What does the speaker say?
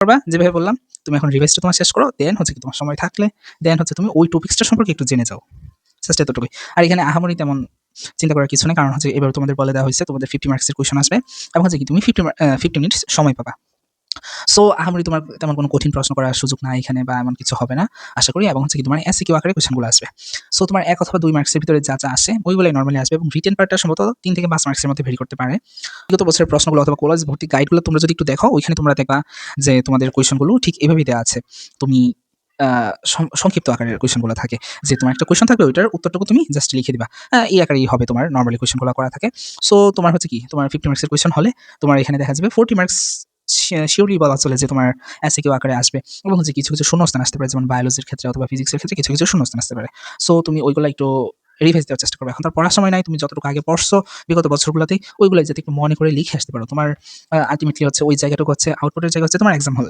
করবা যেভাবে বললাম, তুমি এখন রিভাইজটা তোমার শেষ করো। দেন হচ্ছে কি তোমার সময় থাকলে দেন হচ্ছে তুমি ওই টপিক্সটা সম্পর্কে একটু জেনে যাও। জাস্ট এতটুকুই। আর এখানে আহামরি তেমন চিন্তা করার কিছু নেই। কারণ হচ্ছে এবার তোমাদের বলে দেওয়া হয়েছে তোমাদের 50 মার্কসের কোয়েশ্চেন আসবে এবং হচ্ছে কি তুমি 50 মিনিটস সময় পাবা। সো আহামরি তোমার তেমন কোনো কঠিন প্রশ্ন করার সুযোগ নাই এখানে বা এমন কিছু হবে না আশা করি। এবং হচ্ছে কি তোমার এসিকিউ আকারে কোয়েশ্চেনগুলো আসবে। সো তোমার ১ অথবা ২ মার্কসের ভিতরে যা আসে ওইগুলাই নরমালি আসবে এবং রিটেন পার্টটা সম্ভবত ৩ থেকে ৫ মার্কসের মধ্যে ভেরি করতে পারে। বিগত বছরের প্রশ্নগুলো অথবা কলেজ ভর্তি গাইডগুলো তোমরা যদি একটু দেখো, ওইখানে তোমরা দেখবা যে তোমাদের কোয়েশ্চেনগুলো ঠিক এভাবেই দেওয়া আছে। তুমি আ সংক্ষিপ্ত আকারের কোয়েশ্চেনগুলো থাকে। যে তোমার একটা কোয়েশ্চেন থাকবে ওইটার উত্তরটুকু তুমি জাস্ট লিখে দিবা। এই আকারেই হবে তোমার নরমালি কোয়েশ্চেনগুলো করা থাকে। সো তোমার হচ্ছে কি তোমার 50 মার্কসের কোয়েশ্চেন হলে তোমার এখানে দেখা যাবে 40 মার্কস সিওরলি বলা চলে যে তোমার এসিকিউ আকারে আসবে এবং হচ্ছে কিছু শূন্যস্থান আসতে পারে যেমন বায়োলজির ক্ষেত্রে অথবা ফিজিক্সের ক্ষেত্রে কিছু শূন্যস্থান আসতে পারে। সো তুমি ওইগুলা একটু রিভাইজ দেওয়ার চেষ্টা করবে। এখন তো আর পড়ার সময় নাই। তুমি যতটুকু আগে পড়ছো বিগত বছরগুলোতেই ওইগুলাই যাতে একটু মনে করে লিখে আসতে পারো। তোমার আল্টিমেটলি হচ্ছে ওই জায়গাটুকু হচ্ছে আউটপুটের জায়গা হচ্ছে তোমার এক্সাম হল।